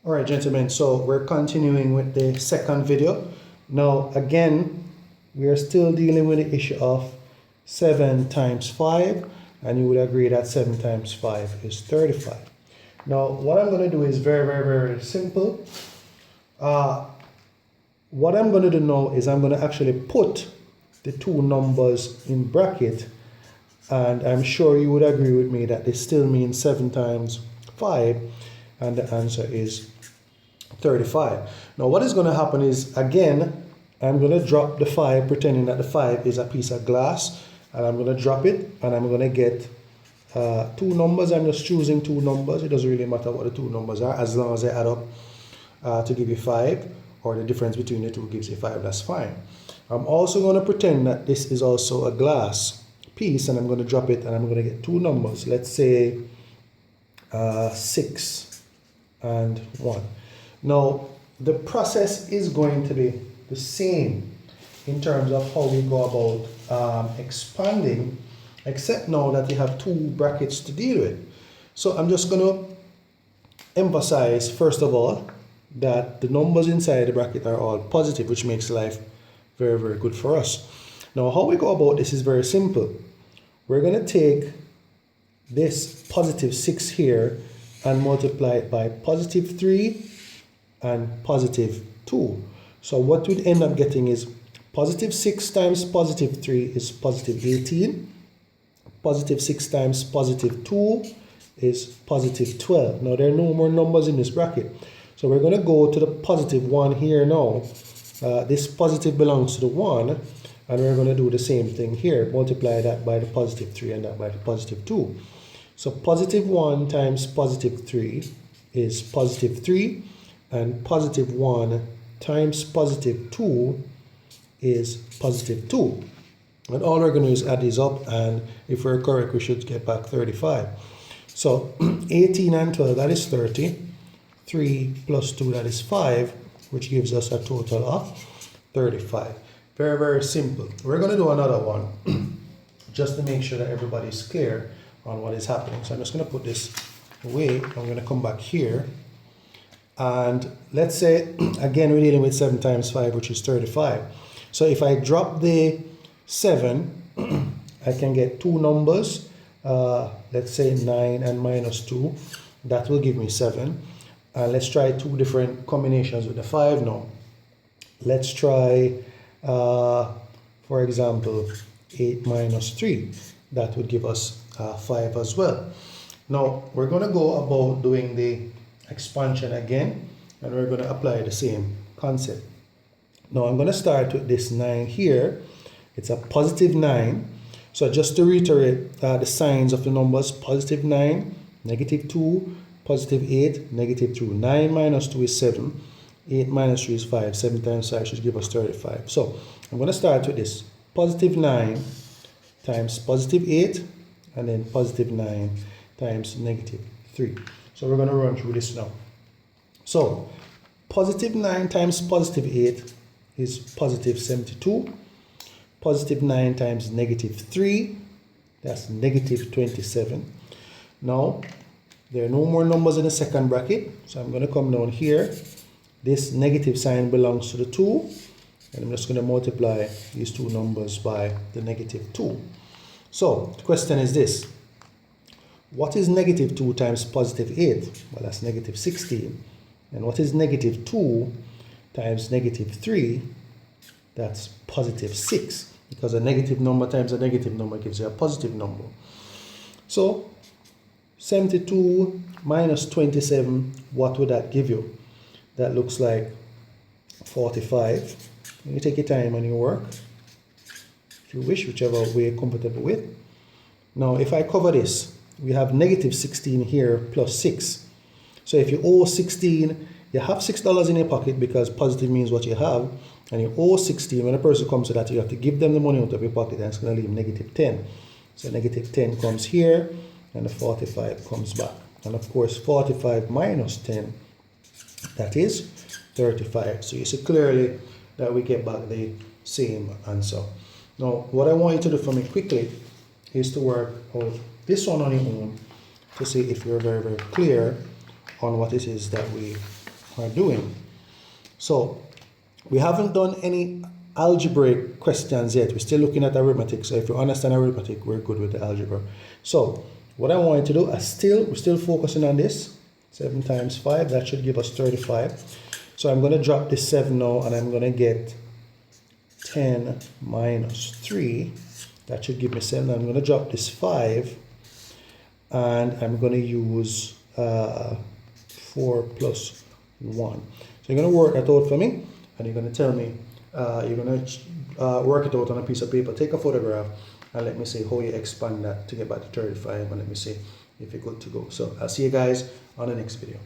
Alright gentlemen, so we're continuing with the second video. Now again, we are still dealing with the issue of 7 times 5, and you would agree that 7 times 5 is 35. Now what I'm going to do is very simple. What I'm going to do now is I'm going to actually put the two numbers in bracket, and I'm sure you would agree with me that this still means 7 times 5, and the answer is 35. Now what is going to happen is, again, I'm going to drop the 5, pretending that the 5 is a piece of glass, and I'm going to drop it, and I'm going to get two numbers. I'm just choosing two numbers. It doesn't really matter what the two numbers are, as long as they add up to give you 5, or the difference between the two gives you 5, that's fine. I'm also going to pretend that this is also a glass piece, and I'm going to drop it, and I'm going to get two numbers. Let's say 6 and 1. Now, the process is going to be the same in terms of how we go about expanding, except now that we have two brackets to deal with. So I'm just going to emphasize, first of all, that the numbers inside the bracket are all positive, which makes life very good for us. Now, how we go about this is very simple. We're going to take this positive 6 here and multiply it by positive 3 and positive 2. So what we'd end up getting is positive 6 times positive 3 is positive 18. Positive 6 times positive 2 is positive 12. Now there are no more numbers in this bracket. So we're going to go to the positive 1 here now. This positive belongs to the 1, and we're going to do the same thing here. Multiply that by the positive 3 and that by the positive 2. So positive 1 times positive 3 is positive 3, and positive 1 times positive 2 is positive 2. And all we're going to do is add these up, and if we're correct, we should get back 35. So 18 and 12, that is 30. 3 plus 2, that is 5, which gives us a total of 35. Very simple. We're going to do another one just to make sure that everybody's clear on what is happening. So I'm just going to put this away. I'm going to come back here. And let's say, again, we're dealing with 7 times 5, which is 35. So if I drop the 7, I can get two numbers. Let's say 9 and minus 2. That will give me 7. Let's try two different combinations with the 5 now. Let's try, for example, 8 minus 3. That would give us 5 as well. Now, we're going to go about doing the expansion again, and we're going to apply the same concept. Now, I'm going to start with this 9 here. It's a positive 9. So just to reiterate the signs of the numbers, positive 9, negative 2, positive 8, negative 2. 9 minus 2 is 7. 8 minus 3 is 5. 7 times 5 should give us 35. So I'm going to start with this. Positive 9 times positive 8, and then positive 9 times negative 3. So we're going to run through this now. So positive 9 times positive 8 is positive 72. Positive 9 times negative 3, that's negative 27. Now, there are no more numbers in the second bracket, so I'm going to come down here. This negative sign belongs to the 2, and I'm just going to multiply these two numbers by the negative 2. So, the question is this. What is negative 2 times positive 8? Well, that's negative 16. And what is negative 2 times negative 3? That's positive 6. Because a negative number times a negative number gives you a positive number. So, 72 minus 27, what would that give you? That looks like 45. You take your time on your work, if you wish, whichever way you're comfortable with. Now, if I cover this, we have negative 16 here plus 6. So if you owe 16, you have $6 in your pocket because positive means what you have, and you owe 16. When a person comes to that, you have to give them the money out of your pocket, and it's going to leave negative 10. So negative 10 comes here, and the 45 comes back. And of course, 45 minus 10, that is 35. So you see clearly that we get back the same answer. Now, what I want you to do for me quickly is to work out this one on your own to see if you're very clear on what it is that we are doing. So we haven't done any algebraic questions yet. We're still looking at arithmetic. So if you understand arithmetic, we're good with the algebra. So what I want you to do, we're still focusing on this. 7 times 5, that should give us 35. So I'm going to drop this 7 now, and I'm going to get 10 minus 3. That should give me 7. I'm going to drop this 5, and I'm going to use 4 plus 1. So you're going to work that out for me, and you're going to tell me, you're going to work it out on a piece of paper. Take a photograph, and let me see how you expand that to get back to 35, and let me see if you're good to go. So I'll see you guys on the next video.